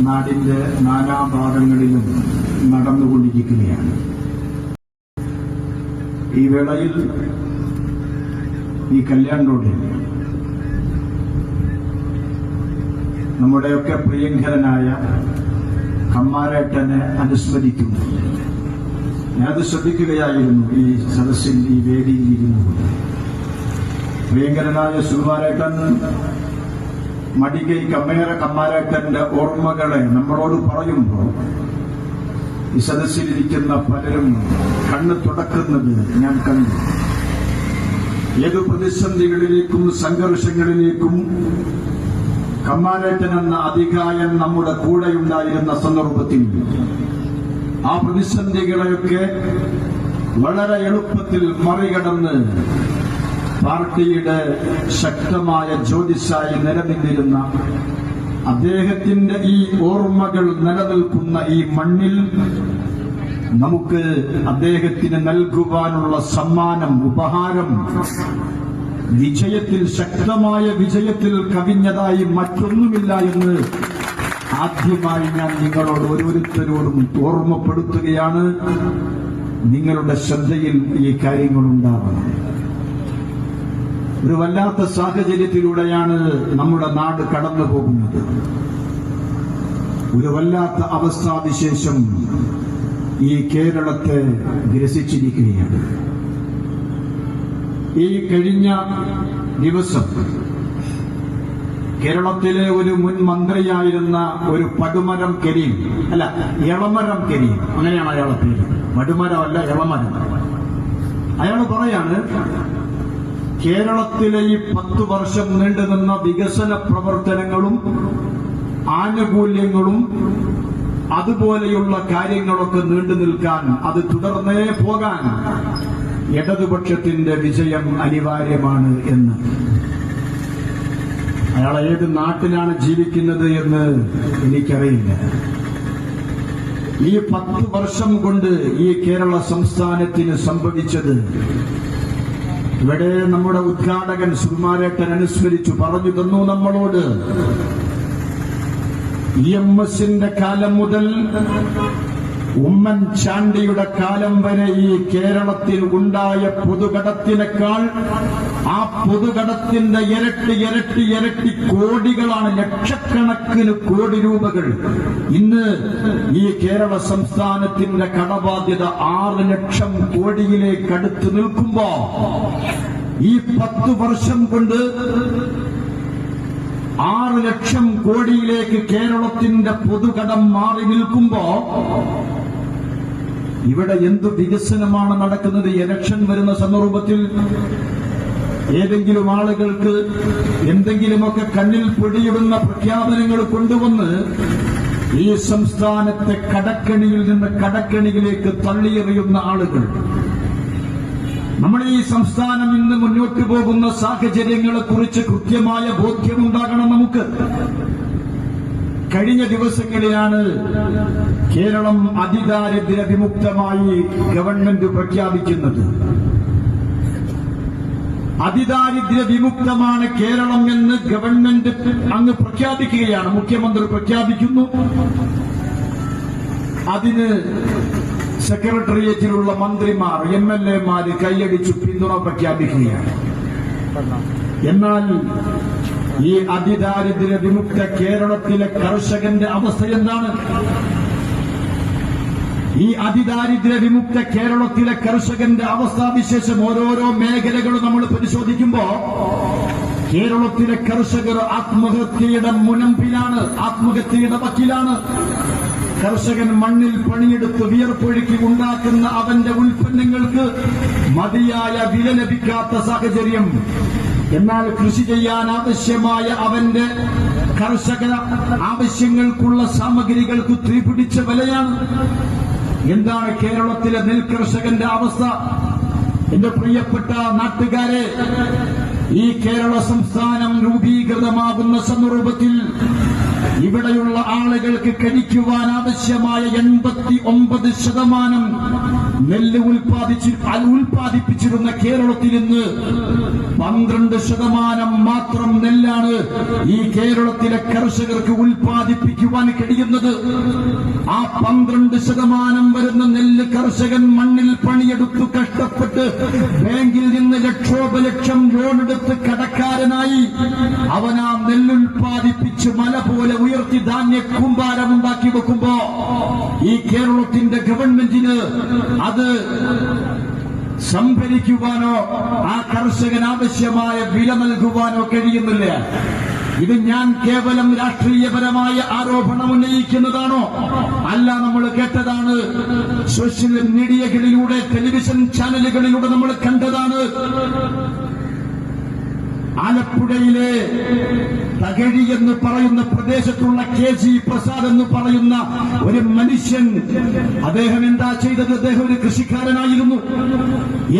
നാടിന്റെ നാനാഭാഗങ്ങളിലും നടന്നുകൊണ്ടിരിക്കുകയാണ്. ഈ വേളയിൽ ഈ കല്യാൺ റോഡിൽ നമ്മുടെയൊക്കെ പ്രിയങ്കരനായ കമ്മാരേട്ടനെ അനുസ്മരിക്കുന്നു. ഞാനത് ശ്രദ്ധിക്കുകയായിരുന്നു ഈ സദസ്സിൽ, ഈ വേദിയിൽ ഇരുന്നു. പ്രിയങ്കരനായ സുകുമാരേട്ടൻ മടികൈ കമ്മാരേട്ടന്റെ ഓർമ്മകളെ നമ്മളോട് പറയുമ്പോൾ ഈ സദസ്സിലിരിക്കുന്ന പലരും കണ്ണ് തുടക്കുന്നത് ഞാൻ കണ്ടു. ഏതു പ്രതിസന്ധികളിലേക്കും സംഘർഷങ്ങളിലേക്കും കമ്മാരേട്ടൻ എന്ന അതികായൻ നമ്മുടെ കൂടെയുണ്ടായിരുന്ന സന്ദർഭത്തിൽ ആ പ്രതിസന്ധികളെയൊക്കെ വളരെ എളുപ്പത്തിൽ മറികടന്ന് പാർട്ടിയുടെ ശക്തമായ ജ്യോതിഷായി നിലനിന്നിരുന്ന അദ്ദേഹത്തിന്റെ ഈ ഓർമ്മകൾ നിലനിൽക്കുന്ന ഈ മണ്ണിൽ നമുക്ക് അദ്ദേഹത്തിന് നൽകുവാനുള്ള സമ്മാനം, ഉപഹാരം വിജയത്തിൽ, ശക്തമായ വിജയത്തിൽ കവിഞ്ഞതായി മറ്റൊന്നുമില്ല എന്ന് ആദ്യമായി ഞാൻ നിങ്ങളോട് ഓരോരുത്തരോടും ഓർമ്മപ്പെടുത്തുകയാണ്. നിങ്ങളുടെ ശ്രദ്ധയിൽ ഈ കാര്യങ്ങളുണ്ടാവണം. ഒരു വല്ലാത്ത സാഹചര്യത്തിലൂടെയാണ് നമ്മുടെ നാട് കടന്നു പോകുന്നത്. ഒരു വല്ലാത്ത അവസ്ഥാവിശേഷം ഈ കേരളത്തെ ഗ്രസിച്ചിരിക്കുകയാണ്. ഈ കഴിഞ്ഞ ദിവസം കേരളത്തിലെ ഒരു മുൻ മന്ത്രിയായിരുന്ന ഒരു പടുമരം കരീം, അല്ല എളമരം കരീം, അങ്ങനെയാണ് അയാളെ പേര്, പടുമരമല്ല എളമരം. അയാൾ പറയാണ്, കേരളത്തിലെ ഈ 10 വർഷം നീണ്ടുനിന്ന വികസന പ്രവർത്തനങ്ങളും ആനുകൂല്യങ്ങളും അതുപോലെയുള്ള കാര്യങ്ങളൊക്കെ നീണ്ടു നിൽക്കാൻ, അത് തുടർന്നേ പോകാൻ ഇടതുപക്ഷത്തിന്റെ വിജയം അനിവാര്യമാണ് എന്ന്. അയാൾ ഏത് നാട്ടിലാണ് ജീവിക്കുന്നത് എന്ന് എനിക്കറിയില്ല. ഈ 10 വർഷം കൊണ്ട് ഈ കേരള സംസ്ഥാനത്തിന് സംഭവിച്ചത്, ഇവിടെ നമ്മുടെ ഉദ്ഘാടകൻ സുകുമാരേട്ടൻ അനുസ്മരിച്ചു പറഞ്ഞു തന്നു നമ്മളോട്. EMSന്റെ കാലം മുതൽ ഉമ്മൻചാണ്ടിയുടെ കാലം വരെ ഈ കേരളത്തിൽ ഉണ്ടായ പൊതുകടത്തിനേക്കാൾ ആ പൊതുകടത്തിന്റെ ഇരട്ടി കോടികളാണ്, ലക്ഷക്കണക്കിന് കോടി രൂപകൾ ഇന്ന് ഈ കേരള സംസ്ഥാനത്തിന്റെ കടബാധ്യത 6 ലക്ഷം കോടിയിലേക്ക് അടുത്ത് നിൽക്കുമ്പോ ഈ 10 വർഷം കൊണ്ട് 6 ലക്ഷം കോടിയിലേക്ക് കേരളത്തിന്റെ പൊതുകടം മാറി നിൽക്കുമ്പോ ഇവിടെ എന്തു വികസനമാണ് നടക്കുന്നത്? ഇലക്ഷൻ വരുന്ന സന്ദർഭത്തിൽ ഏതെങ്കിലും ആളുകൾക്ക് എന്തെങ്കിലുമൊക്കെ കണ്ണിൽ പൊടിയിടുന്ന പ്രഖ്യാപനങ്ങൾ കൊണ്ടുവന്ന് ഈ സംസ്ഥാനത്തെ കടക്കണിയിൽ നിന്ന് കടക്കണിയിലേക്ക് തള്ളിയെറിയുന്ന ആളുകൾ. നമ്മുടെ ഈ സംസ്ഥാനം ഇന്ന് മുന്നോട്ട് പോകുന്ന സാഹചര്യങ്ങളെ കുറിച്ച് കൃത്യമായ ബോധ്യമുണ്ടാകണം നമുക്ക്. കഴിഞ്ഞ ദിവസങ്ങളിലാണ് കേരളം അതിദാരിദ്ര്യ വിമുക്തമായി ഗവൺമെന്റ് പ്രഖ്യാപിക്കുന്നത്. അതിദാരിദ്ര്യ വിമുക്തമാണ് കേരളം എന്ന് ഗവൺമെന്റ് അങ്ങ് പ്രഖ്യാപിക്കുകയാണ്. മുഖ്യമന്ത്രി പ്രഖ്യാപിക്കുന്നു. അതിന് സെക്രട്ടേറിയറ്റിലുള്ള മന്ത്രിമാർ, MLA-മാര് കൈയടിച്ചു പിന്തുണ പ്രഖ്യാപിക്കുകയാണ്. എന്നാൽ ഈ അതിദാരിദ്ര്യ വിമുക്ത കേരളത്തിലെ കർഷകന്റെ അവസ്ഥ എന്താണ്? ഈ അതിദാരിദ്ര്യ വിമുക്ത കേരളത്തിലെ കർഷകന്റെ അവസ്ഥാവിശേഷം ഓരോരോ മേഖലകളും നമ്മൾ പരിശോധിക്കുമ്പോ കേരളത്തിലെ കർഷകർ ആത്മഹത്യയുടെ മുനമ്പിലാണ്, ആത്മഹത്യയുടെ വക്കിലാണ്. കർഷകൻ മണ്ണിൽ പണിയെടുത്ത് വിയർപ്പൊഴുക്കി ഉണ്ടാക്കുന്ന അവന്റെ ഉൽപ്പന്നങ്ങൾക്ക് മതിയായ വില ലഭിക്കാത്ത സാഹചര്യം. എന്നാൽ കൃഷി ചെയ്യാൻ ആവശ്യമായ അവന്റെ കർഷക ആവശ്യങ്ങൾക്കുള്ള സാമഗ്രികൾക്ക് തീപിടിച്ച വിലയാണ്. എന്താണ് കേരളത്തിലെ നെൽകർഷകന്റെ അവസ്ഥ? എന്റെ പ്രിയപ്പെട്ട നാട്ടുകാരെ, ഈ കേരള സംസ്ഥാനം രൂപീകൃതമാകുന്ന സന്ദർഭത്തിൽ ഇവിടെയുള്ള ആളുകൾക്ക് കഴിക്കുവാൻ ആവശ്യമായ 89% നെല്ല് ഉൽപ്പാദിപ്പിച്ചിരുന്ന കേരളത്തിൽ ഇന്ന് 12% മാത്രം നെല്ലാണ് ഈ കേരളത്തിലെ കർഷകർക്ക് ഉൽപ്പാദിപ്പിക്കുവാൻ കഴിയുന്നത്. ആ 12% വരുന്ന നെല്ല് കർഷകൻ മണ്ണിൽ പണിയെടുത്തു കഷ്ടപ്പെട്ട് ബാങ്കിൽ നിന്ന് ലക്ഷോപലക്ഷം ലോണെടുത്ത് കടക്കാരനായി അവൻ ആ നെല്ലുൽപാദിപ്പിച്ച് മല പോലെ ഉയർത്തി ധാന്യ കൂമ്പാരമുണ്ടാക്കി വെക്കുമ്പോ ഈ കേരളത്തിന്റെ ഗവൺമെന്റിന് അത് സംഭരിക്കുവാനോ ആ കർഷകന് ആവശ്യമായ വില നൽകുവാനോ കഴിയുന്നില്ല. ഇത് ഞാൻ കേവലം രാഷ്ട്രീയപരമായ ആരോപണം ഉന്നയിക്കുന്നതാണോ? അല്ല, നമ്മൾ കേട്ടതാണ്. സോഷ്യൽ മീഡിയകളിലൂടെ, ടെലിവിഷൻ ചാനലുകളിലൂടെ നമ്മൾ കണ്ടതാണ്. ആലപ്പുഴയിലെ തകഴി എന്ന് പറയുന്ന പ്രദേശത്തുള്ള KG പ്രസാദ് എന്ന് പറയുന്ന ഒരു മനുഷ്യൻ, അദ്ദേഹം എന്താ ചെയ്തത്? അദ്ദേഹം ഒരു കൃഷിക്കാരനായിരുന്നു.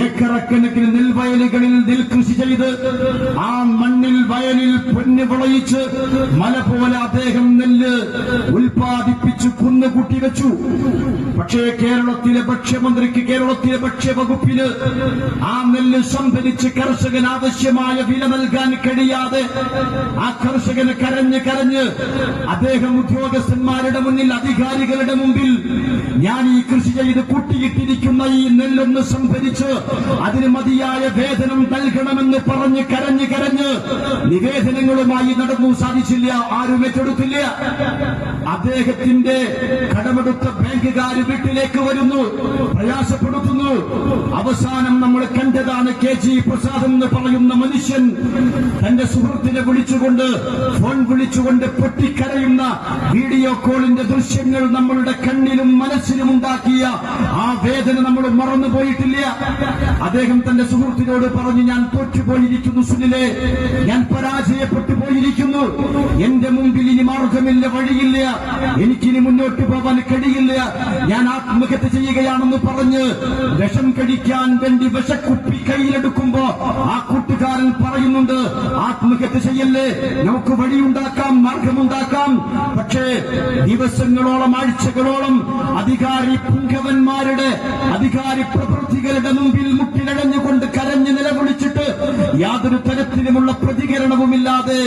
ഏക്കറക്കണക്കിന് നെൽവയലുകളിൽ നെൽകൃഷി ചെയ്ത് ആ മണ്ണിൽ വയലിൽ പൊന്ന് വിളയിച്ച് മല പോലെ അദ്ദേഹം നെല്ല് ഉൽപ്പാദിപ്പിച്ച് കുന്നുകൂട്ടി വെച്ചു. പക്ഷേ കേരളത്തിലെ ഭക്ഷ്യമന്ത്രിക്ക്, കേരളത്തിലെ ഭക്ഷ്യവകുപ്പിന് ആ നെല്ല് സംഭരിച്ച് കർഷകന് ആവശ്യമായ വില നൽകാൻ കഴിയാതെ ആ കർഷകന് കരഞ്ഞ് അദ്ദേഹം ഉദ്യോഗസ്ഥന്മാരുടെ മുന്നിൽ, അധികാരികളുടെ മുമ്പിൽ, ഞാൻ ഈ കൃഷി ചെയ്ത് കൂട്ടിയിട്ടിരിക്കുന്ന ഈ നെല്ലൊന്ന് സംഭരിച്ച് അതിന് മതിയായ വേതനം നൽകണമെന്ന് പറഞ്ഞ് കരഞ്ഞ് നിവേദനങ്ങളുമായി നടന്നു. സാധിച്ചില്ല, ആരും ഏറ്റെടുത്തില്ല. അദ്ദേഹത്തിന്റെ കടമെടുത്ത ബാങ്കുകാർ വീട്ടിലേക്ക് വരുന്നു, പ്രയാസപ്പെടുത്തുന്നു. അവസാനം നമ്മൾ കണ്ടതാണ് KG പ്രസാദ് എന്ന് പറയുന്ന മനുഷ്യൻ തന്റെ സുഹൃത്തിനെ ഫോൺ വിളിച്ചുകൊണ്ട് പൊട്ടിക്കരയുന്ന വീഡിയോ കോളിന്റെ ദൃശ്യങ്ങൾ നമ്മളുടെ കണ്ണിലും മനസ്സിലും ഉണ്ടാക്കിയ ആ വേദന നമ്മൾ മറന്നുപോയിട്ടില്ല. അദ്ദേഹം തന്റെ സുഹൃത്തിനോട് പറഞ്ഞു, ഞാൻ തോറ്റുപോയിരിക്കുന്നു സുനിലെ, ഞാൻ പരാജയപ്പെട്ടു പോയിരിക്കുന്നു, എന്റെ മുമ്പിൽ ഇനി മാർഗമില്ല, വഴിയില്ല, എനിക്കിനി മുന്നോട്ട് പോകാൻ കഴിയില്ല, ഞാൻ ആത്മഹത്യ ചെയ്യുകയാണെന്ന് പറഞ്ഞ് വിഷം കഴിക്കാൻ വേണ്ടി വിഷക്കുപ്പി കയ്യിലെടുക്കുമ്പോ ആ കൂട്ടുകാരൻ പറയുന്നുണ്ട്, ആത്മഹത്യ ചെയ്യല്ലേ, നമുക്ക് വഴിയുണ്ടാക്കാം, മാർഗമുണ്ടാക്കാം. പക്ഷേ ദിവസങ്ങളോളം, ആഴ്ചകളോളം അധികാരി പുങ്കവന്മാരുടെ, അധികാരി പ്രവൃത്തികളുടെ മുമ്പിൽ മുട്ടിലടഞ്ഞുകൊണ്ട് കരഞ്ഞ് നിലവിളിച്ചിട്ട് യാതൊരു തരത്തിലുമുള്ള പ്രതികരണവുമില്ലാതെ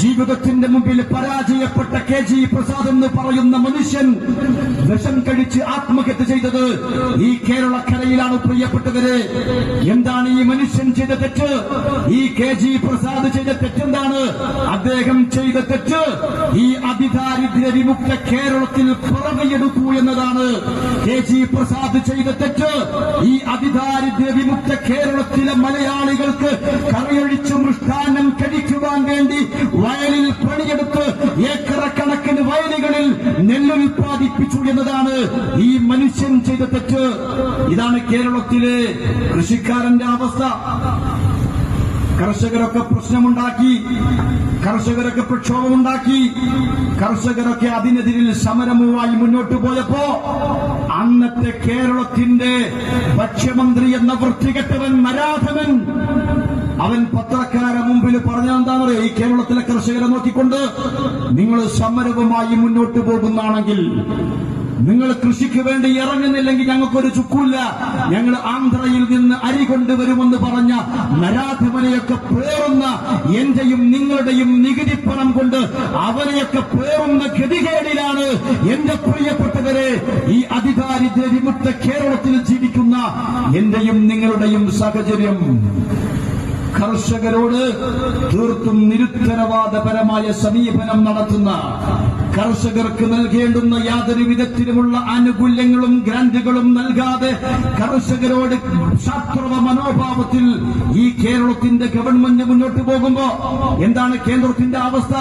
ജീവിതത്തിന്റെ മുമ്പിൽ പരാജയപ്പെട്ട KG പ്രസാദ് എന്ന് പറയുന്ന മനുഷ്യൻ വിഷം കഴിച്ച് ആത്മഹത്യ ചെയ്തത് ഈ കേരളക്കരയിലാണ്. പ്രിയപ്പെട്ടവരെ, എന്താണ് ഈ മനുഷ്യൻ ചെയ്ത തെറ്റ്? ഈ KG പ്രസാദ് ചെയ്ത തെറ്റെന്താണ്? അദ്ദേഹം ചെയ്ത തെറ്റ് ഈ അതിദാരിദ്ര്യ വിമുക്ത കേരളത്തിൽ പിറവിയെടുത്തു എന്നതാണ്. KG പ്രസാദ് ചെയ്ത തെറ്റ് ഈ അതിദാരിദ്ര്യ വിമുക്ത കേരളത്തിലെ മലയാളികൾക്ക് കറിയൊഴിച്ച് മൃഷ്ടാന്നം കഴിക്കുവാൻ വേണ്ടി വയലിൽ പണിയെടുത്ത് ഏക്കറക്കണക്കിന് വയലുകളിൽ നെല്ലുൽപാദിപ്പിച്ചു എന്നതാണ് ഈ മനുഷ്യൻ ചെയ്ത തെറ്റ്. ഇതാണ് കേരളത്തിലെ കൃഷിക്കാരന്റെ അവസ്ഥ. കർഷകരൊക്കെ പ്രശ്നമുണ്ടാക്കി, കർഷകരൊക്കെ പ്രക്ഷോഭമുണ്ടാക്കി, കർഷകരൊക്കെ അതിനെതിരിൽ സമരവുമായി മുന്നോട്ട് പോയപ്പോ അന്നത്തെ കേരളത്തിന്റെ ഭക്ഷ്യമന്ത്രി എന്ന വൃത്തികെട്ടവൻ, നരാധമൻ, അവൻ പത്രക്കാരെ മുമ്പിൽ പറഞ്ഞെന്താണെന്നറിയോ? ഈ കേരളത്തിലെ കർഷകരെ നോക്കിക്കൊണ്ട്, നിങ്ങൾ സമരവുമായി മുന്നോട്ട് പോകുന്നാണെങ്കിൽ, നിങ്ങൾ കൃഷിക്ക് വേണ്ടി ഇറങ്ങുന്നില്ലെങ്കിൽ ഞങ്ങൾക്കൊരു ചുക്കുമില്ല, ഞങ്ങൾ ആന്ധ്രയിൽ നിന്ന് അരി കൊണ്ടുവരുമെന്ന് പറഞ്ഞ നരാധമനെയൊക്കെ പേറുന്ന, എന്റെയും നിങ്ങളുടെയും നികുതി പണം കൊണ്ട് അവനെയൊക്കെ പേറുന്ന ഗതികേടിലാണ് എന്റെ പ്രിയപ്പെട്ടവരെ ഈ അതിദാരിദ്ര്യ വിമുക്ത കേരളത്തിൽ ജീവിക്കുന്ന എന്റെയും നിങ്ങളുടെയും സാഹചര്യം. കർഷകരോട് തീർത്തും നിരുത്തരവാദപരമായ സമീപനം നടത്തുന്ന, കർഷകർക്ക് നൽകേണ്ടുന്ന യാതൊരു വിധത്തിലുമുള്ള ആനുകൂല്യങ്ങളും ഗ്രാന്റുകളും നൽകാതെ കർഷകരോട് ശാസ്ത്രവ മനോഭാവത്തിൽ ഈ കേരളത്തിന്റെ ഗവൺമെന്റ് മുന്നോട്ട് പോകുമ്പോ എന്താണ് കേന്ദ്രത്തിന്റെ അവസ്ഥ?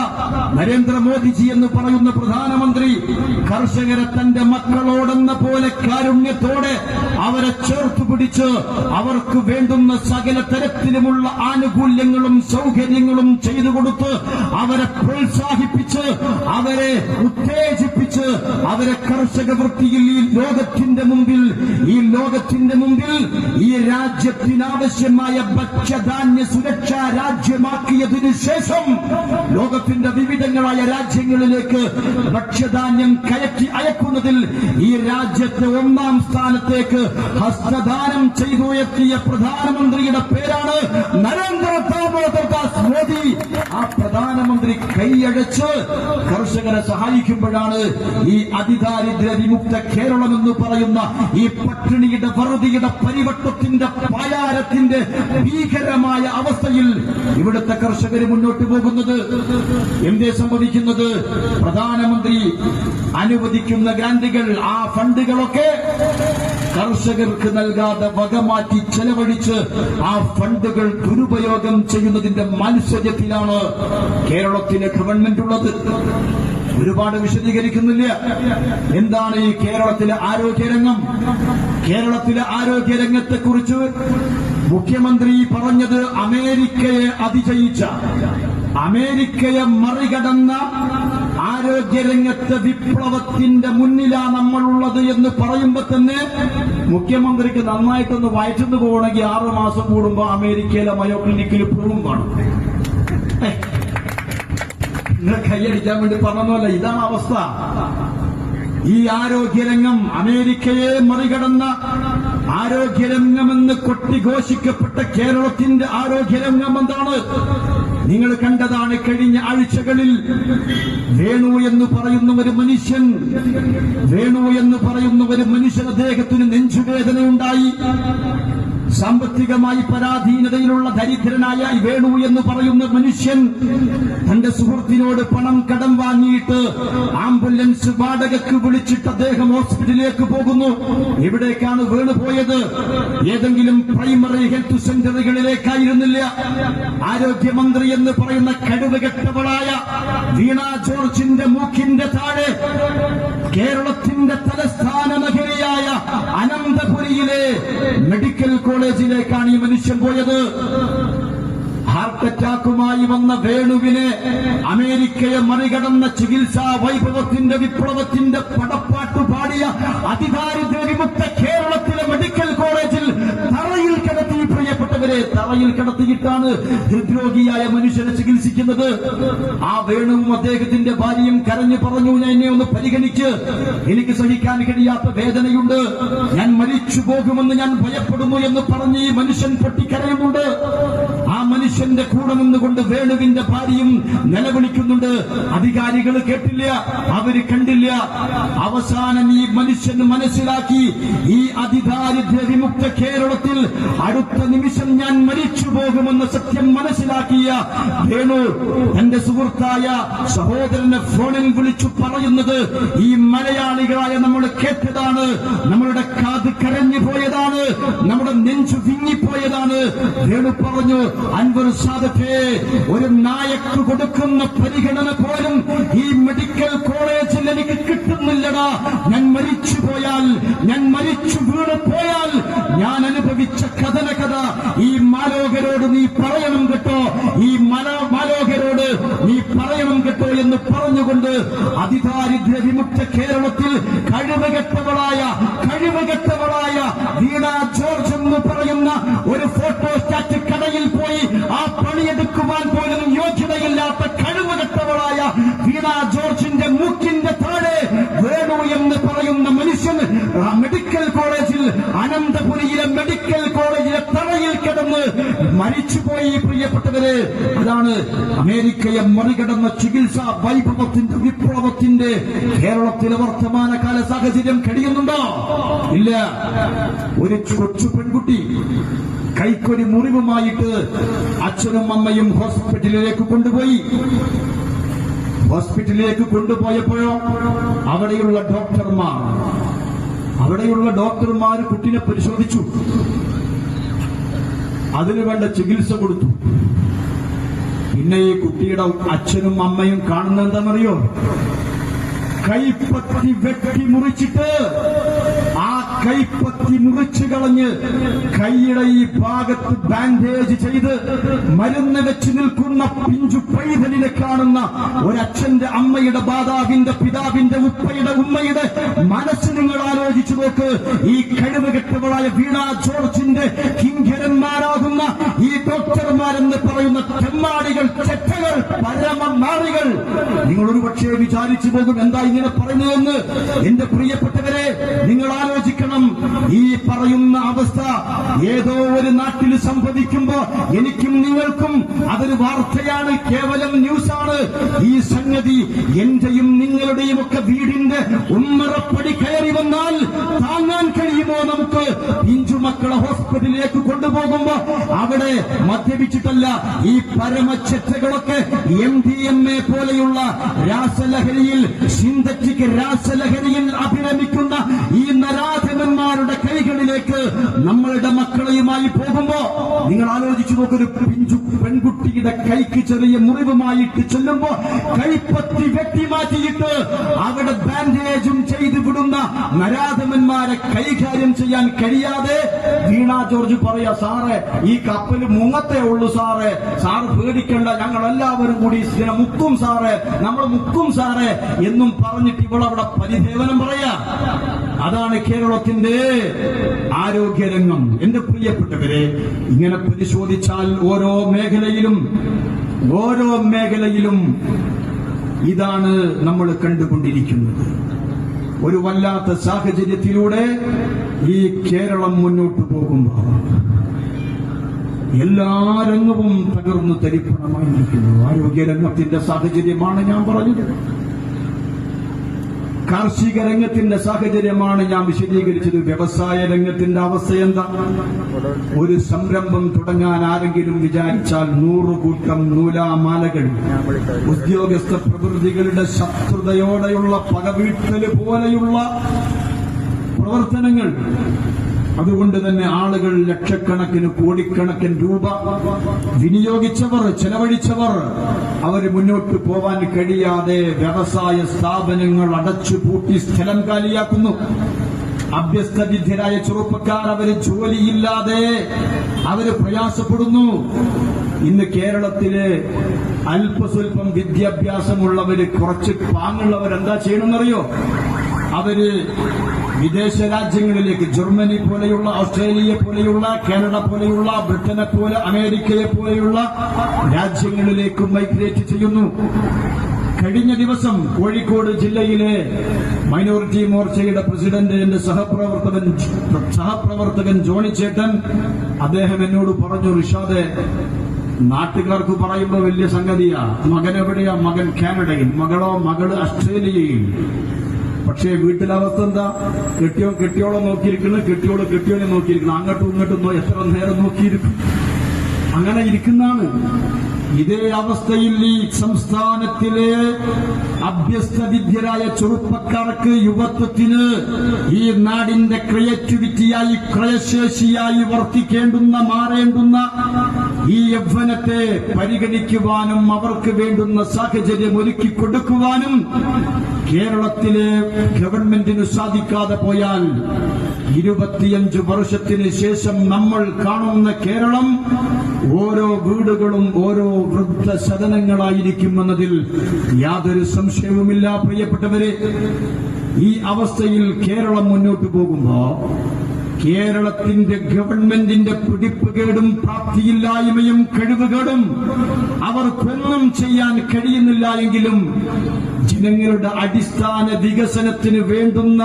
നരേന്ദ്രമോദിജി എന്ന് പറയുന്ന പ്രധാനമന്ത്രി കർഷകരെ തന്റെ മക്കളോടെന്ന പോലെ കാരുണ്യത്തോടെ അവരെ ചേർത്തു പിടിച്ച് അവർക്ക് വേണ്ടുന്ന സകല തരത്തിലുമുള്ള ആനുകൂല്യങ്ങളും സൗകര്യങ്ങളും ചെയ്തു കൊടുത്ത് അവരെ പ്രോത്സാഹിപ്പിച്ച് അവരെ ഉത്തേജിപ്പിച്ച് അവരെ കർഷക വൃത്തിയിൽ ഈ ലോകത്തിന്റെ മുമ്പിൽ ഈ രാജ്യത്തിനാവശ്യമായ ഭക്ഷ്യധാന്യ സുരക്ഷാ രാജ്യമാക്കിയതിനു ശേഷം ലോകത്തിന്റെ വിവിധങ്ങളായ രാജ്യങ്ങളിലേക്ക് ഭക്ഷ്യധാന്യം കയറ്റി അയക്കുന്നതിൽ ഈ രാജ്യത്തെ 1ാം സ്ഥാനത്തേക്ക് ഹസ്തദാനം ചെയ്തുയർത്തിയ പ്രധാനമന്ത്രിയുടെ പേരാണ് നരേന്ദ്ര ദാമോദർദാസ് മോദി. ആ പ്രധാനമന്ത്രി കൈയടച്ച് കർഷകരെ സഹായിക്കുമ്പോഴാണ് ഈ അതിദാരിദ്ര്യ വിമുക്ത കേരളം എന്ന് പറയുന്ന ഈ പട്ടിണിയുടെ വറുതിയുടെ പരിവട്ടത്തിന്റെ പായാരത്തിന്റെ ഭീകരമായ അവസ്ഥയിൽ ഇവിടുത്തെ കർഷകർ മുന്നോട്ട് പോകുന്നത്. എന്തേ സംഭവിക്കുന്നത്? പ്രധാനമന്ത്രി അനുവദിക്കുന്ന ഗ്രാന്റുകൾ, ആ ഫണ്ടുകളൊക്കെ കർഷകർക്ക് നൽകാതെ വകമാറ്റി ചെലവഴിച്ച് ആ ഫണ്ടുകൾ ദുരുപയോഗം ചെയ്യുന്നതിന്റെ മാത്സര്യത്തിലാണ് കേരളത്തിലെ ഗവൺമെന്റ് ഉള്ളത്. ഒരുപാട് വിശദീകരിക്കുന്നില്ല. എന്താണ് ഈ കേരളത്തിലെ ആരോഗ്യരംഗം? കേരളത്തിലെ ആരോഗ്യരംഗത്തെക്കുറിച്ച് മുഖ്യമന്ത്രി പറഞ്ഞത് അമേരിക്കയെ അതിജയിച്ച, അമേരിക്കയെ മറികടന്ന ആരോഗ്യരംഗത്തെ വിപ്ലവത്തിന്റെ മുന്നിലാണ് നമ്മളുള്ളത് എന്ന് പറയുമ്പോ തന്നെ മുഖ്യമന്ത്രിക്ക് നന്നായിട്ടൊന്ന് വയറ്റുന്നു പോകണമെങ്കിൽ 6 മാസം കൂടുമ്പോ അമേരിക്കയിലെ മയോ ക്ലിനിക്കിൽ പോകും കാണും. നിങ്ങൾ കൈയടിക്കാൻ വേണ്ടി പറഞ്ഞല്ല, ഇതാണ് അവസ്ഥ. ഈ ആരോഗ്യരംഗം, അമേരിക്കയെ മറികടന്ന ആരോഗ്യരംഗമെന്ന് കൊട്ടിഘോഷിക്കപ്പെട്ട കേരളത്തിന്റെ ആരോഗ്യരംഗം എന്താണ്? നിങ്ങൾ കണ്ടതാണ് കഴിഞ്ഞ ആഴ്ചകളിൽ വേണു എന്ന് പറയുന്ന ഒരു മനുഷ്യൻ അദ്ദേഹത്തിന് നെഞ്ചുവേദനയുണ്ടായി. സാമ്പത്തികമായി പരാധീനതയിലുള്ള ദരിദ്രനായ വേണു എന്ന് പറയുന്ന മനുഷ്യൻ തന്റെ സുഹൃത്തിനോട് പണം കടം വാങ്ങിയിട്ട് ആംബുലൻസ് വാടകയ്ക്ക് വിളിച്ചിട്ട് അദ്ദേഹം ഹോസ്പിറ്റലിലേക്ക് പോകുന്നു. എവിടേക്കാണ് വേണു പോയത്? ഏതെങ്കിലും പ്രൈമറി ഹെൽത്ത് സെന്ററുകളിലേക്കായിരുന്നില്ല. ആരോഗ്യമന്ത്രി എന്ന് പറയുന്ന കഴിവുകെട്ടവളായ വീണ ജോർജിന്റെ മൂക്കിന്റെ താഴെ കേരളത്തിന്റെ തലസ്ഥാന നഗരിയായ അനന്തപുരിയിലെ മെഡിക്കൽ കോളേജിലേക്കാണ് ഈ മനുഷ്യൻ പോയത്. ഹാർട്ട് അറ്റാക്കുമായി വന്ന വേണുവിനെ അമേരിക്കയെ മറികടന്ന ചികിത്സാ വൈഭവത്തിന്റെ വിപ്ലവത്തിന്റെ പടപ്പാട്ട് പാടിയ അതിദാരിദ്ര്യ വിമുക്ത കേരളത്തിലെ മെഡിക്കൽ കോളേജിൽ തറയിൽ കിടത്തി, പ്രിയപ്പെട്ടവരെ, തറയിൽ കിടത്തിയിട്ടാണ് ഹൃദ്രോഗിയായ മനുഷ്യനെ ചികിത്സിക്കുന്നത്. ആ വേണുവും അദ്ദേഹത്തിന്റെ ഭാര്യയും കരഞ്ഞു പറഞ്ഞു, എന്നെ ഒന്ന് പരിഗണിച്ച്, എനിക്ക് സഹിക്കാൻ കഴിയാത്ത വേദനയുണ്ട്, ഞാൻ മരിച്ചു പോകുമെന്ന് ഞാൻ ഭയപ്പെടുന്നു എന്ന് പറഞ്ഞ് ഈ മനുഷ്യൻ പൊട്ടിക്കരയുന്നുണ്ട്. ആ മനുഷ്യന്റെ കൂടെ നിന്നുകൊണ്ട് വേണുവിന്റെ ഭാര്യയും നിലവിളിക്കുന്നുണ്ട്. അധികാരികൾ കേട്ടില്ല, അവര് കണ്ടില്ല. അവസാനം ഈ മനുഷ്യന് മനസ്സിലാക്കി, ഈ അതിദാരിദ്ര്യ വിമുക്ത കേരളത്തിൽ അടുത്ത നിമിഷം ഞാൻ മരിച്ചു പോകുമെന്ന സത്യം മനസ്സിലാക്കിയ വേണു തന്റെ സുഹൃത്തായ സഹോദരനെ ഫോണിൽ വിളിച്ചു പറയുന്നത് ഈ മലയാളികളായ നമ്മൾ കേട്ടതാണ്, നമ്മളുടെ കാത് കരഞ്ഞു പോയതാണ്, നമ്മുടെ നെഞ്ചു വിങ്ങിപ്പോയതാണ്. വേണു പറഞ്ഞു, അൻവർ സാദത്തെ, ഒരു നായക്ക് കൊടുക്കുന്ന പരിഗണന പോലും ഈ മെഡിക്കൽ കോളേജിൽ എനിക്ക് കിട്ടുന്നില്ലടാ. ഞാൻ മരിച്ചു പോയാൽ, ഞാൻ മരിച്ചു വീണ് പോയാൽ ഞാൻ അനുഭവിച്ച കഥന കഥ ഈ മാലോകരോട് നീ പറയണം കേട്ടോ, ഈ മാലോകരോട് നീ പറയണം കേട്ടോ എന്ന് പറഞ്ഞുകൊണ്ട് അതിദാരിദ്ര്യ വിമുക്ത കേരളത്തിൽ കഴിവുകെട്ടവളായ വീണ ജോർജ് എന്ന് പറയുന്ന ഒരു ഫോട്ടോസ്റ്റാറ്റ് കടയിൽ പോയി ആ പണിയെടുക്കുവാൻ പോലും യോഗ്യതയില്ലാത്ത കഴിവുകെട്ടവളായ വീണ ജോർജിന്റെ മൂക്കിന്റെ താഴെ വേണു എന്ന് പറയുന്ന മനുഷ്യൻ മെഡിക്കൽ കോളേജിൽ, അനന്തപുരിയിലെ മെഡിക്കൽ കോളേജിലെ തറയിൽ കിടന്ന് മരിച്ചുപോയി. പ്രിയപ്പെട്ടവരെ, അതാണ് അമേരിക്കയെ മറികടന്ന ചികിത്സാ വൈഭവത്തിന്റെ വിപ്ലവത്തിന്റെ കേരളത്തിലെ വർത്തമാനകാല സാഹചര്യം കഴിയുന്നുണ്ടോ? ഇല്ല. ഒരു കൊച്ചു പെൺകുട്ടി കൈക്കൊരു മുറിവുമായിട്ട് അച്ഛനും അമ്മയും ഹോസ്പിറ്റലിലേക്ക് കൊണ്ടുപോയി. ഹോസ്പിറ്റലിലേക്ക് കൊണ്ടുപോയപ്പോഴോ അവിടെയുള്ള ഡോക്ടർമാർ കുട്ടിനെ പരിശോധിച്ചു, അതിനുവേണ്ട ചികിത്സ കൊടുത്തു. പിന്നെ ഈ കുട്ടിയുടെ അച്ഛനും അമ്മയും കാണുന്നത് എന്താണെന്നറിയോ? കൈപ്പത്തി വെട്ടി മുറിച്ചിട്ട് ആ കൈപ്പത്തി മുറിച്ചു കളഞ്ഞ് കൈയുടെ ഈ ഭാഗത്ത് ബാൻഡേജ് ചെയ്ത് മരുന്ന് വെച്ച് നിൽക്കുന്ന പിഞ്ചു പൈതലിനെ കാണുന്ന ഒരച്ഛന്റെ, അമ്മയുടെ, മാതാവിന്റെ, പിതാവിന്റെ, ഉപ്പയുടെ, ഉമ്മയുടെ മനസ്സ് നിങ്ങൾ ആലോചിച്ചു നോക്ക്. ഈ കഴിവുകെട്ടവളായ വീണ ജോർജിന്റെ കിങ്കരന്മാരാകുന്ന ഈ ഡോക്ടർമാരെന്ന് പറയുന്ന തെമ്മാടികൾ, ചെറ്റകൾ, പരമനാളികൾ. നിങ്ങൾ ഒരു പക്ഷേ വിചാരിച്ചു പോകും എന്താ ഇങ്ങനെ പറയുന്നതെന്ന്. എന്റെ പ്രിയപ്പെട്ടവരെ, നിങ്ങൾ ആലോചിക്കണം. ഈ പറയുന്ന അവസ്ഥ ഏതോ ഒരു നാട്ടിൽ സംഭവിക്കുമ്പോ എനിക്കും നിങ്ങൾക്കും അതൊരു വാർത്തയാണ്, കേവലം ന്യൂസാണ്. ഈ സംഗതി എന്റെയും നിങ്ങളുടെയും ഒക്കെ വീടിന്റെ ഉമ്മറപ്പടി കയറി വന്നാൽ താങ്ങാൻ കഴിയുമോ നമുക്ക്? പിഞ്ചുമക്കളെ ഹോസ്പിറ്റലിലേക്ക് കൊണ്ടുപോകുമ്പോ അവിടെ മദ്യപിച്ചിട്ടല്ല, ഈ പരമച്ചറ്റകളൊക്കെ MDMA പോലെയുള്ള രാസലഹരിയിൽ, സിന്തറ്റിക് രാസലഹരിയിൽ അഭിരമിക്കുന്ന ഈ നരാധമന്മാരുടെ കൈകളിലേക്ക് നമ്മളുടെ മക്കളെയുമായി പോകുമ്പോ നിങ്ങൾ ആലോചിച്ചു നോക്കൊരു പിഞ്ചു പെൺകുട്ടിയുടെ കൈക്ക് ചെറിയ മുറിവുമായിട്ട് ചെല്ലുമ്പോ കൈപ്പത്തി വെട്ടിമാറ്റിയിട്ട് അവിടെ ബാൻഡേജും ചെയ്തു വിടുന്ന നരാധമന്മാരെ കൈകാര്യം ചെയ്യാൻ കഴിയാതെ വീണ ജോർജ് പറയാ, സാറേ ഈ കപ്പൽ മുങ്ങത്തേ ഉള്ളൂ സാറേ, സാറ് പേടിക്കണ്ട, ഞങ്ങൾ എല്ലാവരും കൂടി ഇതിനെ മുക്കും സാറേ, നമ്മൾ മുക്കും സാറേ എന്നും പറഞ്ഞിട്ട് ഇവളവിടെ പരിദേവനം പറയാ. അതാണ് കേരളത്തിന്റെ ആരോഗ്യരംഗം. എന്റെ പ്രിയപ്പെട്ടവരെ, ഇങ്ങനെ പരിശോധിച്ചാൽ ഓരോ മേഖലയിലും ഇതാണ് നമ്മൾ കണ്ടുകൊണ്ടിരിക്കുന്നത്. ഒരു വല്ലാത്ത സാഹചര്യത്തിലൂടെ ഈ കേരളം മുന്നോട്ട് പോകുമ്പോൾ എല്ലാ രംഗവും തകർന്നു തരിപ്പണമായിരിക്കുന്നു. ആരോഗ്യരംഗത്തിന്റെ സാഹചര്യമാണ് ഞാൻ പറഞ്ഞത്, കാർഷിക രംഗത്തിന്റെ സാഹചര്യമാണ് ഞാൻ വിശദീകരിച്ചത്. വ്യവസായ രംഗത്തിന്റെ അവസ്ഥ എന്താ? ഒരു സംരംഭം തുടങ്ങാൻ ആരെങ്കിലും വിചാരിച്ചാൽ 100 കൂട്ടം നൂലാമാലകൾ, ഉദ്യോഗസ്ഥ പ്രവൃത്തികളുടെ ശത്രുതയോടെയുള്ള പകവീട്ടല് പോലെയുള്ള പ്രവർത്തനങ്ങൾ. അതുകൊണ്ട് തന്നെ ആളുകൾ ലക്ഷക്കണക്കിന് കോടിക്കണക്കിന് രൂപ വിനിയോഗിച്ചവർ, ചെലവഴിച്ചവർ, അവര് മുന്നോട്ട് പോവാൻ കഴിയാതെ വ്യവസായ സ്ഥാപനങ്ങൾ അടച്ചുപൂട്ടി സ്ഥലം കാലിയാക്കുന്നു. അഭ്യസ്തവിദ്യരായ ചെറുപ്പക്കാർ അവര് ജോലിയില്ലാതെ അവര് പ്രയാസപ്പെടുന്നു. ഇന്ന് കേരളത്തില് അല്പസ്വല്പം വിദ്യാഭ്യാസമുള്ളവര്, കുറച്ച് പാങ്ങുള്ളവരെന്താ ചെയ്യണമെന്നറിയോ? അവര് വിദേശ രാജ്യങ്ങളിലേക്ക്, ജർമ്മനി പോലെയുള്ള, ഓസ്ട്രേലിയ പോലെയുള്ള, കാനഡ പോലെയുള്ള, ബ്രിട്ടനെ പോലെ, അമേരിക്കയെ പോലെയുള്ള രാജ്യങ്ങളിലേക്ക് മൈഗ്രേറ്റ് ചെയ്യുന്നു. കഴിഞ്ഞ ദിവസം കോഴിക്കോട് ജില്ലയിലെ മൈനോറിറ്റി മോർച്ചയുടെ പ്രസിഡന്റ്, എന്റെ സഹപ്രവർത്തകൻ ജോണി ചേട്ടൻ, അദ്ദേഹം എന്നോട് പറഞ്ഞു, റിഷാദെ, നാട്ടുകാർക്ക് പറയുമ്പോ വലിയ സംഗതിയാ, മകനെവിടെയാ? മകൻ കാനഡയിൽ, മകള് ഓസ്ട്രേലിയയിൽ. പക്ഷേ വീട്ടിലെ അവസ്ഥ എന്താ? കെട്ടിയോളം നോക്കിയിരിക്കുന്നു, കെട്ടിയോനെ നോക്കിയിരിക്കുന്നു, അങ്ങോട്ടും ഇങ്ങോട്ടും എത്ര നേരം നോക്കിയിരിക്കും, അങ്ങനെ ഇരിക്കുന്നതാണ്. ഇതേ അവസ്ഥയിൽ ഈ സംസ്ഥാനത്തിലെ അഭ്യസ്തവിദ്യരായ ചെറുപ്പക്കാർക്ക്, യുവത്വത്തിന് ഈ നാടിന്റെ ക്രിയേറ്റിവിറ്റിയായി, ക്രയശേഷിയായി മാറേണ്ടുന്ന ഈ യൗവനത്തെ പരിഗണിക്കുവാനും അവർക്ക് വേണ്ടുന്ന സാഹചര്യം ഒരുക്കി കൊടുക്കുവാനും കേരളത്തിലെ ഗവൺമെന്റിന് സാധിക്കാതെ പോയാൽ 25 വർഷത്തിന് ശേഷം നമ്മൾ കാണുന്ന കേരളം ഓരോ വീടുകളും ഓരോ വൃദ്ധസദനങ്ങളായിരിക്കുമെന്നതിൽ യാതൊരു സംശയവുമില്ല. പ്രിയപ്പെട്ടവരെ, ഈ അവസ്ഥയിൽ കേരളം മുന്നോട്ട് പോകുമ്പോ കേരളത്തിന്റെ ഗവൺമെന്റിന്റെ പിടിപ്പുകേടും പ്രാപ്തിയില്ലായ്മയും കഴിവുകേടും അവർക്കൊന്നും ചെയ്യാൻ കഴിയുന്നില്ല എങ്കിലും ജനങ്ങളുടെ അടിസ്ഥാന വികസനത്തിന് വേണ്ടുന്ന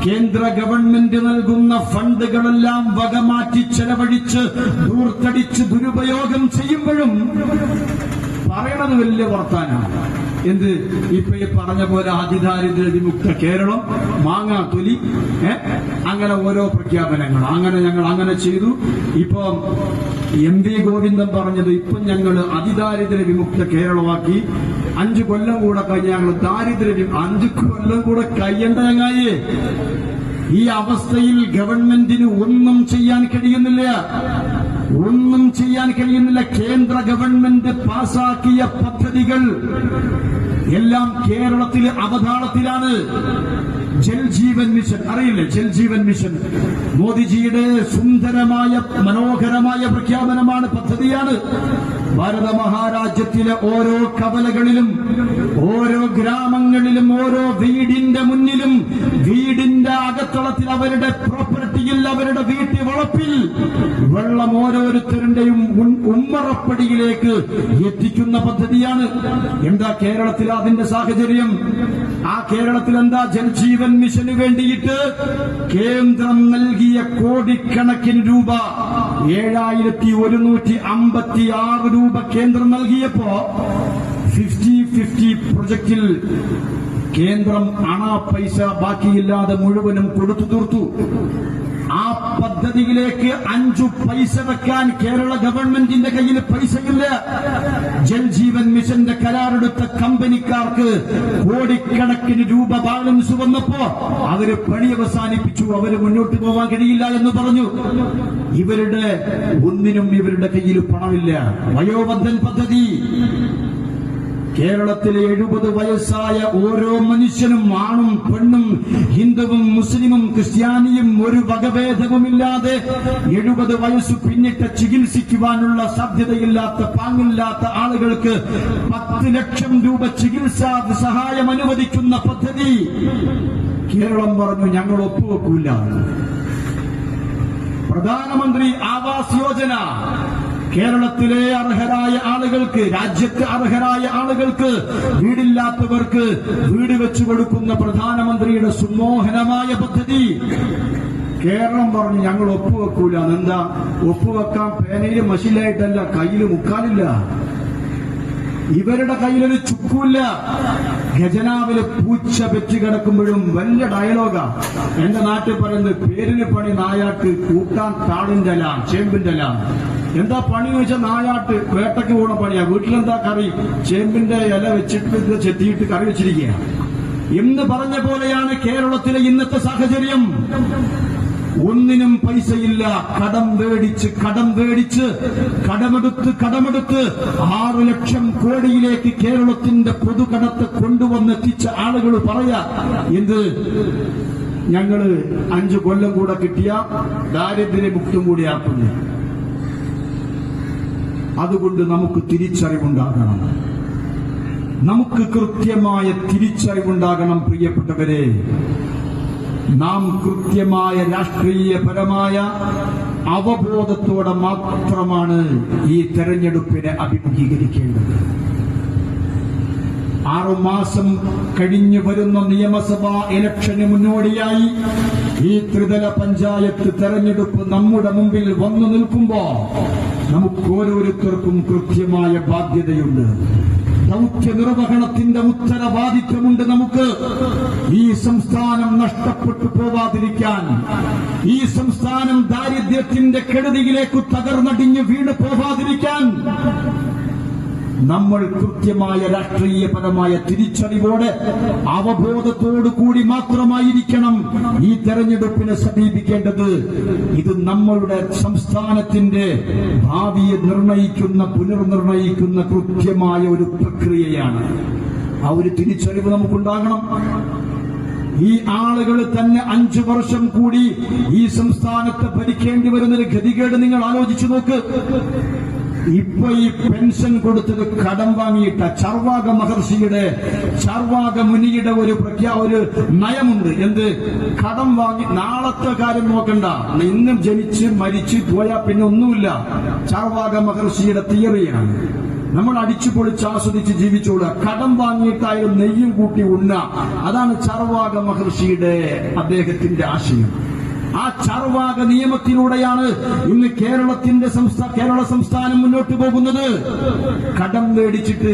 കേന്ദ്ര ഗവൺമെന്റ് നൽകുന്ന ഫണ്ടുകളെല്ലാം വകമാറ്റി ചെലവഴിച്ച് ദൂർത്തടിച്ച് ദുരുപയോഗം ചെയ്യുമ്പോഴും പറയണത് വലിയ വർത്താനാണ്. എന്ത്? ഇപ്പൊ ഈ പറഞ്ഞ പോലെ അതിദാരിദ്ര്യ വിമുക്ത കേരളം, മാങ്ങാ തൊലി, അങ്ങനെ ഓരോ പ്രഖ്യാപനങ്ങൾ, ഞങ്ങൾ അങ്ങനെ ചെയ്തു. ഇപ്പൊ MP ഗോവിന്ദൻ പറഞ്ഞത്, ഇപ്പം ഞങ്ങൾ അതിദാരിദ്ര്യ വിമുക്ത കേരളമാക്കി, 5 കൊല്ലം കൂടെ കഴിഞ്ഞ് ഞങ്ങൾ 5 കൊല്ലം കൂടെ കഴിയേണ്ട ചങ്ങായി. ഈ അവസ്ഥയിൽ ഗവൺമെന്റിന് ഒന്നും ചെയ്യാൻ കഴിയുന്നില്ല. കേന്ദ്ര ഗവൺമെന്റ് പാസാക്കിയ പദ്ധതികൾ എല്ലാം കേരളത്തിലെ അവതാളത്തിലാണ്. ജൽജീവൻ മിഷൻ അറിയില്ലേ? ജൽജീവൻ മിഷൻ മോദിജിയുടെ സുന്ദരമായ മനോഹരമായ പ്രഖ്യാപനമാണ്, പദ്ധതിയാണ്. ഭാരത മഹാരാജ്യത്തിലെ ഓരോ കവലകളിലും, ഓരോ ഗ്രാമങ്ങളിലും, ഓരോ വീടിന്റെ മുന്നിലും, വീടിന്റെ അകത്തളത്തിൽ, അവരുടെ പ്രോപ്പർട്ടിയിൽ, അവരുടെ വീട്ടു വളപ്പിൽ വെള്ളം ഓരോരുത്തരുടെയും ഉമ്മറപ്പടിയിലേക്ക് എത്തിക്കുന്ന പദ്ധതിയാണ്. എന്താ കേരളത്തിൽ അതിന്റെ സാഹചര്യം? ആ കേരളത്തിൽ എന്താ? ജൽജീവൻ മിഷന് വേണ്ടിയിട്ട് കേന്ദ്രം നൽകിയ കോടിക്കണക്കിന് രൂപ, 7156 രൂപ കേന്ദ്രം നൽകിയപ്പോ 50-50 പ്രൊജക്റ്റിൽ കേന്ദ്രം പൈസ ബാക്കിയില്ലാതെ മുഴുവനും കൊടുത്തു തീർത്തു. ആ പദ്ധതിയിലേക്ക് 5 പൈസ വെക്കാൻ കേരള ഗവൺമെന്റിന്റെ കയ്യിൽ പൈസയില്ല. ജൽജീവൻ മിഷന്റെ കരാറെടുത്ത കമ്പനിക്കാർക്ക് കോടിക്കണക്കിന് രൂപ ബാലൻസ് വന്നപ്പോ അവര് പണി അവസാനിപ്പിച്ചു. അവര് മുന്നോട്ട് പോകാൻ കഴിയില്ല എന്ന് പറഞ്ഞു. ഇവരുടെ ഒന്നിനും ഇവരുടെ കയ്യിൽ പണമില്ല. വയോവന്ധൻ പദ്ധതി, കേരളത്തിലെ 70 വയസ്സായ ഓരോ മനുഷ്യനും, ആണും പെണ്ണും, ഹിന്ദുവും മുസ്ലിമും ക്രിസ്ത്യാനിയും ഒരു വകഭേദവുമില്ലാതെ 70 വയസ്സ് പിന്നിട്ട് ചികിത്സിക്കുവാനുള്ള സാധ്യതയില്ലാത്ത, പാങ്ങില്ലാത്ത ആളുകൾക്ക് 10 ലക്ഷം രൂപ ചികിത്സാ സഹായം അനുവദിക്കുന്ന പദ്ധതി കേരളം പറഞ്ഞു ഞങ്ങൾ ഒപ്പുവെക്കൂല. പ്രധാനമന്ത്രി ആവാസ് യോജന, കേരളത്തിലെ അർഹരായ ആളുകൾക്ക്, രാജ്യത്ത് അർഹരായ ആളുകൾക്ക്, വീടില്ലാത്തവർക്ക് വീട് വെച്ചു കൊടുക്കുന്ന പ്രധാനമന്ത്രിയുടെ സുമോഹനമായ പദ്ധതി കേരളം പറഞ്ഞു ഞങ്ങൾ ഒപ്പുവെക്കൂല. എന്താ ഒപ്പുവെക്കാൻ? പേനയിൽ മഷിലായിട്ടല്ല, കയ്യിൽ മുക്കാലില്ല. ഇവരുടെ കയ്യിലൊരു ചുക്കുമില്ല. ഖജനാവില് പൂച്ച പെറ്റി കിടക്കുമ്പോഴും വലിയ ഡയലോഗാ. എന്റെ നാട്ടിൽ പറയുന്നത് പേരിന് പണി നായാട്ട്, കൂട്ടാൻ താളിന്റെ അല, ചേമ്പിന്റെ അല. എന്താ പണി വെച്ചാൽ നായാട്ട് വേട്ടയ്ക്ക് പോണ പണിയാ. വീട്ടിലെന്താ കറി? ചേമ്പിന്റെ ഇല വെച്ചിട്ട് ചെത്തിയിട്ട് കറി വെച്ചിരിക്കുക എന്ന് പറഞ്ഞ പോലെയാണ് കേരളത്തിലെ ഇന്നത്തെ സാഹചര്യം. ഒന്നിനും പൈസയില്ല. കടമെടുത്ത് 6 ലക്ഷം കോടിയിലേക്ക് കേരളത്തിന്റെ പൊതുകടത്ത് കൊണ്ടുവന്നെത്തിച്ച ആളുകൾ പറയാ എന്ത്? ഞങ്ങള് 5 കൊല്ലം കൂടെ കിട്ടിയ ദാരിദ്ര്യമുക്തും കൂടിയാക്കുന്നു. അതുകൊണ്ട് നമുക്ക് തിരിച്ചറിവുണ്ടാകണം. നമുക്ക് കൃത്യമായ തിരിച്ചറിവുണ്ടാകണം. പ്രിയപ്പെട്ടവരെ, നാം കൃത്യമായ രാഷ്ട്രീയപരമായ അവബോധത്തോടെ മാത്രമാണ് ഈ തെരഞ്ഞെടുപ്പിനെ അഭിമുഖീകരിക്കേണ്ടത്. 6 മാസം കഴിഞ്ഞു വരുന്ന നിയമസഭാ ഇലക്ഷന് മുന്നോടിയായി ഈ ത്രിതല പഞ്ചായത്ത് തെരഞ്ഞെടുപ്പ് നമ്മുടെ മുമ്പിൽ വന്നു നിൽക്കുമ്പോ നമുക്ക് ഓരോരുത്തർക്കും കൃത്യമായ ബാധ്യതയുണ്ട്. ദൗത്യ നിർവഹണത്തിന്റെ ഉത്തരവാദിത്വമുണ്ട് നമുക്ക്. ഈ സംസ്ഥാനം നഷ്ടപ്പെട്ടു പോവാതിരിക്കാൻ, ഈ സംസ്ഥാനം ദാരിദ്ര്യത്തിന്റെ കെടുതിയിലേക്ക് തകർന്നടിഞ്ഞു വീണ് പോവാതിരിക്കാൻ നമ്മൾ കൃത്യമായ രാഷ്ട്രീയപരമായ തിരിച്ചറിവോടെ അവബോധത്തോടു കൂടി മാത്രമായിരിക്കണം ഈ തെരഞ്ഞെടുപ്പിനെ സമീപിക്കേണ്ടത്. ഇത് നമ്മളുടെ സംസ്ഥാനത്തിന്റെ ഭാവിയെ പുനർനിർണയിക്കുന്ന കൃത്യമായ ഒരു പ്രക്രിയയാണ്. ആ ഒരു തിരിച്ചറിവ് നമുക്കുണ്ടാകണം. ഈ ആളുകൾ തന്നെ 5 വർഷം കൂടി ഈ സംസ്ഥാനത്തെ ഭരിക്കേണ്ടി വരുന്നൊരു ഗതികേട് നിങ്ങൾ ആലോചിച്ചു നോക്ക്. ഇപ്പൊ ഈ പെൻഷൻ കൊടുത്തത് കടം വാങ്ങിയിട്ട ചാർവാക മുനിയുടെ ഒരു നയമുണ്ട്. എന്ത്? കടം വാങ്ങി നാളത്തെ കാര്യം നോക്കണ്ട, ഇന്നും ജനിച്ച് മരിച്ച് പോയാൽ പിന്നെ ഒന്നുമില്ല. ചാർവാക മഹർഷിയുടെ തിയറിയാണ്. നമ്മൾ അടിച്ചു പൊളിച്ച് ആസ്വദിച്ച് ജീവിച്ചോളുക. കടം വാങ്ങിയിട്ടായാലും നെയ്യും കൂട്ടി ഉണ്ണ. അതാണ് ചാർവാക മഹർഷിയുടെ അദ്ദേഹത്തിന്റെ ആശയം. ആ ചാർവാക നിയമത്തിലൂടെയാണ് ഇന്ന് കേരള സംസ്ഥാനം മുന്നോട്ട് പോകുന്നത്. കടം മേടിച്ചിട്ട്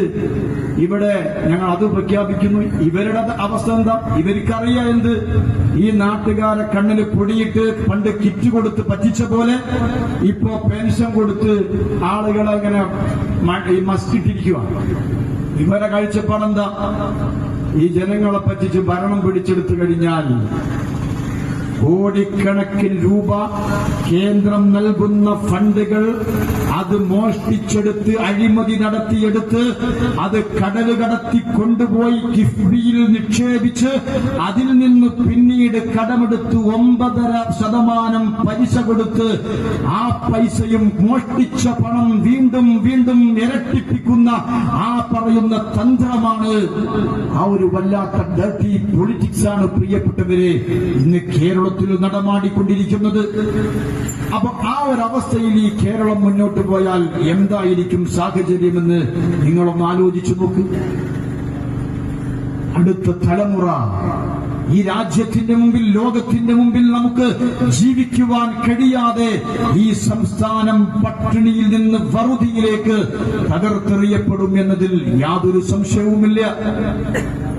ഇവിടെ ഞങ്ങൾ അത് പ്രഖ്യാപിക്കുന്നു. ഇവരുടെ അവസ്ഥ എന്താ? ഇവർക്കറിയാം എന്ത്? ഈ നാട്ടുകാരെ കണ്ണിന് പൊടിയിട്ട് പണ്ട് കിറ്റ് കൊടുത്ത് പറ്റിച്ച പോലെ ഇപ്പോ പെൻഷൻ കൊടുത്ത് ആളുകളെ ഇങ്ങനെ മസ്തിട്ടിരിക്കുക. ഇവരെ കാഴ്ചപ്പാടെന്താ? ഈ ജനങ്ങളെ പറ്റിച്ച് ഭരണം പിടിച്ചെടുത്തു കഴിഞ്ഞാൽ കോടിക്കണക്കിന് രൂപ കേന്ദ്രം നൽകുന്ന ഫണ്ടുകൾ അത് മോഷ്ടിച്ചെടുത്ത് അഴിമതി നടത്തിയെടുത്ത് അത് കടല് കടത്തി കൊണ്ടുപോയി കിഫ്ബിയിൽ നിക്ഷേപിച്ച് അതിൽ നിന്ന് പിന്നീട് കടമെടുത്ത് 9.5% പലിശ കൊടുത്ത് ആ പൈസയും മോഷ്ടിച്ച പണം വീണ്ടും വീണ്ടും ഇരട്ടിപ്പിക്കുന്ന ആ പറയുന്ന തന്ത്രമാണ്, ആ ഒരു വല്ലാത്ത ഡർട്ടി പൊളിറ്റിക്സ് ആണ് പ്രിയപ്പെട്ടവരെ ഇന്ന് കേരളത്തിൽ നടമാടിക്കൊണ്ടിരിക്കുന്നത്. അപ്പൊ ആ ഒരവസ്ഥയിൽ ഈ കേരളം മുന്നോട്ട് പോയാൽ എന്തായിരിക്കും സാഹചര്യമെന്ന് നിങ്ങളൊന്ന് ആലോചിച്ചു നോക്ക്. അടുത്ത തലമുറ ഈ രാജ്യത്തിന്റെ മുമ്പിൽ, ലോകത്തിന്റെ മുമ്പിൽ നമുക്ക് ജീവിക്കുവാൻ കഴിയാതെ ഈ സംസ്ഥാനം പട്ടിണിയിൽ നിന്ന് വറുതിയിലേക്ക് തകർത്തെറിയപ്പെടും എന്നതിൽ യാതൊരു സംശയവുമില്ല.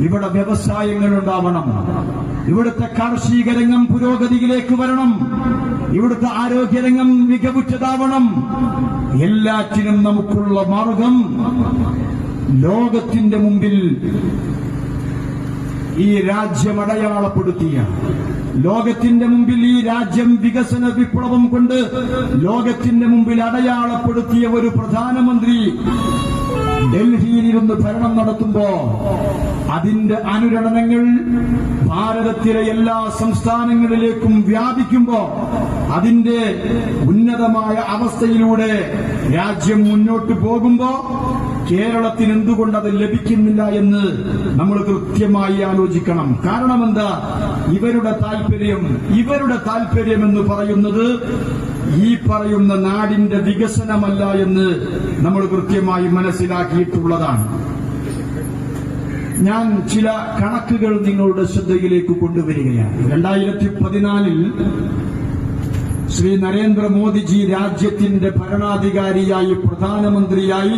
ഇവിടെ വ്യവസായങ്ങൾ ഉണ്ടാവണം, ഇവിടുത്തെ കാർഷിക രംഗം പുരോഗതിയിലേക്ക് വരണം, ഇവിടുത്തെ ആരോഗ്യരംഗം മികവുറ്റതാവണം. എല്ലാറ്റിനും നമുക്കുള്ള മാർഗം ലോകത്തിന്റെ മുമ്പിൽ ഈ രാജ്യം അടയാളപ്പെടുത്തിയ, ലോകത്തിന്റെ മുമ്പിൽ ഈ രാജ്യം വികസന വിപ്ലവം കൊണ്ട് ലോകത്തിന്റെ മുമ്പിൽ അടയാളപ്പെടുത്തിയ ഒരു പ്രധാനമന്ത്രി ഡൽഹിയിലിരുന്ന് ഭരണം നടത്തുമ്പോ അതിന്റെ അനുരണനങ്ങൾ ഭാരതത്തിലെ എല്ലാ സംസ്ഥാനങ്ങളിലേക്കും വ്യാപിക്കുമ്പോ അതിന്റെ ഉന്നതമായ അവസ്ഥയിലൂടെ രാജ്യം മുന്നോട്ട് പോകുമ്പോ കേരളത്തിന് എന്തുകൊണ്ട് അത് ലഭിക്കുന്നില്ല എന്ന് നമ്മൾ കൃത്യമായി ആലോചിക്കണം. കാരണം എന്താ? ഇവരുടെ താല്പര്യം എന്ന് പറയുന്നത് ഈ പറയുന്ന നാടിന്റെ വികസനമല്ല എന്ന് നമ്മൾ കൃത്യമായി മനസ്സിലാക്കിയിട്ടുള്ളതാണ്. ഞാൻ ചില കണക്കുകൾ നിങ്ങളുടെ ശ്രദ്ധയിലേക്ക് കൊണ്ടുവരികയാണ്. 2014 ശ്രീ നരേന്ദ്രമോദിജി രാജ്യത്തിന്റെ ഭരണാധികാരിയായി, പ്രധാനമന്ത്രിയായി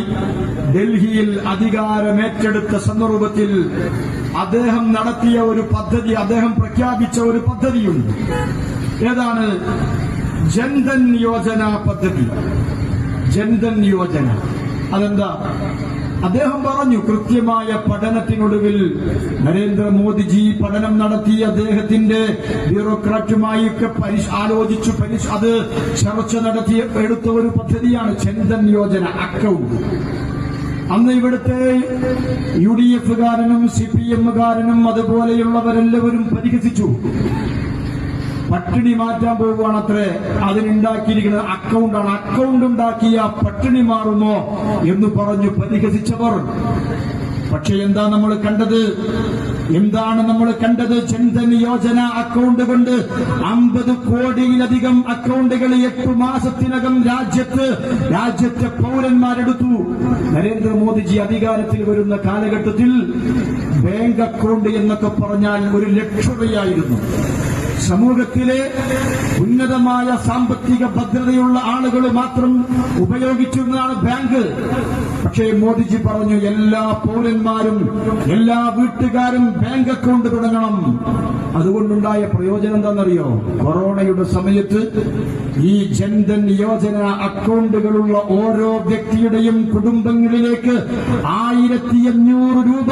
ഡൽഹിയിൽ അധികാരമേറ്റെടുത്ത സന്ദർഭത്തിൽ അദ്ദേഹം നടത്തിയ ഒരു പദ്ധതി, അദ്ദേഹം പ്രഖ്യാപിച്ച ഒരു പദ്ധതിയുണ്ട്. ഏതാണ്? ജൻധൻ യോജന പദ്ധതി. ജൻധൻ യോജന അതെന്താ? അദ്ദേഹം പറഞ്ഞു, കൃത്യമായ പഠനത്തിനൊടുവിൽ നരേന്ദ്രമോദിജി പഠനം നടത്തി അദ്ദേഹത്തിന്റെ ബ്യൂറോക്രാറ്റുമായൊക്കെ ആലോചിച്ചു അത് ചർച്ച നടത്തി എടുത്ത ഒരു പദ്ധതിയാണ് ജൻധൻ യോജന അക്കൗണ്ട്. അന്ന് ഇവിടുത്തെ UDF-കാരനും CPM-കാരനും അതുപോലെയുള്ളവരെല്ലാവരും പരിഹസിച്ചു. പട്ടിണി മാറ്റാൻ പോവുകയാണത്രേ, അതിനുണ്ടാക്കിയിരിക്കുന്നത് അക്കൗണ്ടാണ്, അക്കൗണ്ട് ഉണ്ടാക്കിയ പട്ടിണി മാറുമോ എന്ന് പറഞ്ഞു പരിഹസിച്ചവർ. പക്ഷെ എന്താണ് നമ്മൾ കണ്ടത്? ജൻധൻ യോജന അക്കൗണ്ട് കൊണ്ട് 50 കോടിയിലധികം അക്കൗണ്ടുകൾ 8 മാസത്തിനകം രാജ്യത്തെ പൗരന്മാരെടുത്തു. നരേന്ദ്രമോദിജി അധികാരത്തിൽ വരുന്ന കാലഘട്ടത്തിൽ ബാങ്ക് അക്കൗണ്ട് എന്നൊക്കെ പറഞ്ഞാൽ ഒരു ലക്ഷറിയായിരുന്നു. സമൂഹത്തിലെ ഉന്നതമായ സാമ്പത്തിക ഭദ്രതയുള്ള ആളുകൾ മാത്രം ഉപയോഗിച്ചിരുന്നതാണ് ബാങ്ക്. പക്ഷേ മോദിജി പറഞ്ഞു, എല്ലാ പൗരന്മാരും, എല്ലാ വീട്ടുകാരും ബാങ്ക് അക്കൗണ്ട് തുടങ്ങണം. അതുകൊണ്ടുണ്ടായ പ്രയോജനം എന്താണെന്നറിയോ? കൊറോണയുടെ സമയത്ത് ഈ ജൻധൻ യോജന അക്കൗണ്ടുകളുള്ള ഓരോ വ്യക്തിയുടെയും കുടുംബങ്ങളിലേക്ക് 1500 രൂപ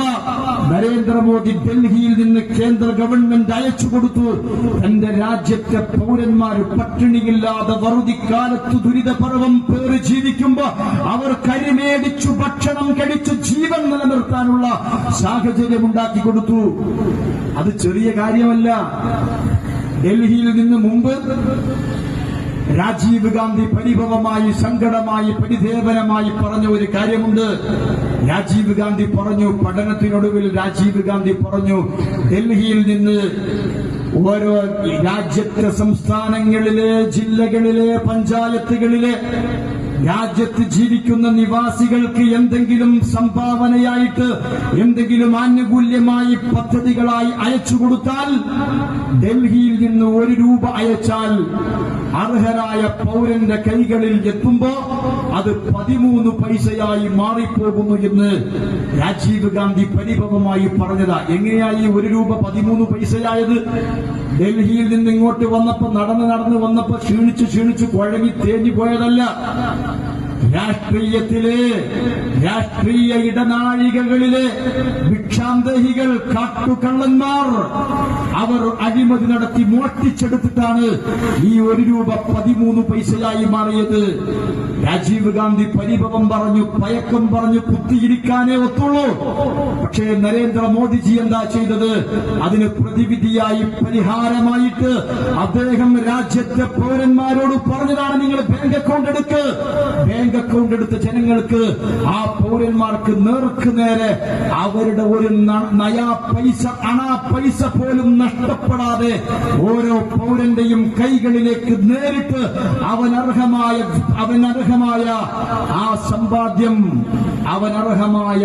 നരേന്ദ്രമോദി ഡൽഹിയിൽ നിന്ന് കേന്ദ്ര ഗവൺമെന്റ് അയച്ചു കൊടുത്തു. തന്റെ രാജ്യത്തെ പൗരന്മാർ പട്ടിണിയില്ലാതെ വറുതിക്കാലത്ത് ദുരിതപർവം പേറി ജീവിക്കുമ്പോ അവർ കരിമേടിച്ചു ഭക്ഷണം കഴിച്ചു ജീവൻ നിലനിർത്താനുള്ള സാഹചര്യം ഉണ്ടാക്കി കൊടുത്തു. അത് ചെറിയ കാര്യമല്ല. ഡൽഹിയിൽ നിന്ന് മുമ്പ് രാജീവ് ഗാന്ധി പരിഭവമായി, സങ്കടമായി, പരിദേവനമായി പറഞ്ഞ ഒരു കാര്യമുണ്ട്. രാജീവ് ഗാന്ധി പറഞ്ഞു, പഠനത്തിനൊടുവിൽ രാജീവ് ഗാന്ധി പറഞ്ഞു, ഡൽഹിയിൽ നിന്ന് ഓരോ രാജ്യത്തെ സംസ്ഥാനങ്ങളിലെ, ജില്ലകളിലെ, പഞ്ചായത്തുകളിലെ രാജ്യത്ത് ജീവിക്കുന്ന നിവാസികൾക്ക് എന്തെങ്കിലും സംഭാവനയായിട്ട്, എന്തെങ്കിലും ആനുകൂല്യമായി, പദ്ധതികളായി അയച്ചു കൊടുത്താൽ, ഡൽഹിയിൽ നിന്ന് 1 രൂപ അയച്ചാൽ അർഹരായ പൗരന്റെ കൈകളിൽ എത്തുമ്പോ അത് 13 പൈസയായി മാറിപ്പോകുന്നു എന്ന് രാജീവ് ഗാന്ധി പരിഭവമായി പറഞ്ഞതാ. എങ്ങനെയായി 1 രൂപ 13 പൈസയായത്? ഡൽഹിയിൽ നിന്ന് ഇങ്ങോട്ട് വന്നപ്പോ, നടന്ന് വന്നപ്പോ ക്ഷീണിച്ചു കുഴങ്ങി തേഞ്ഞു പോയതല്ല. രാഷ്ട്രീയത്തിലെ രാഷ്ട്രീയ ഇടനാഴികകളിലെ ഭിക്ഷാന്തഹികൾ, കാട്ടുകള്ളന്മാർ, അവർ അഴിമതി നടത്തി മോഷ്ടിച്ചെടുത്തിട്ടാണ് ഈ ₹1 മാറിയത്. രാജീവ് ഗാന്ധി പരിഭവം പറഞ്ഞു, പയക്കം പറഞ്ഞു, കുത്തിയിരിക്കാനേ ഒത്തുള്ളൂ. പക്ഷേ നരേന്ദ്രമോദിജി എന്താ ചെയ്തത്? അതിന് പ്രതിവിധിയായി, പരിഹാരമായിട്ട് അദ്ദേഹം രാജ്യത്തെ പൗരന്മാരോട് പറഞ്ഞതാണ്, നിങ്ങൾ ബാങ്ക് അക്കൗണ്ട് എടുക്ക്. ബാങ്ക് അക്കൗണ്ട് എടുത്ത ജനങ്ങൾക്ക്, ആ പൗരന്മാർക്ക് നേർക്ക് നേരെ അവരുടെ ഒരു നയാ പൈസ, അണാ പൈസ പോലും നഷ്ടപ്പെടാതെ ഓരോ പൗരന്റെയും കൈകളിലേക്ക് നേരിട്ട് അവനർഹമായ ആ സമ്പാദ്യം, അവനർഹമായ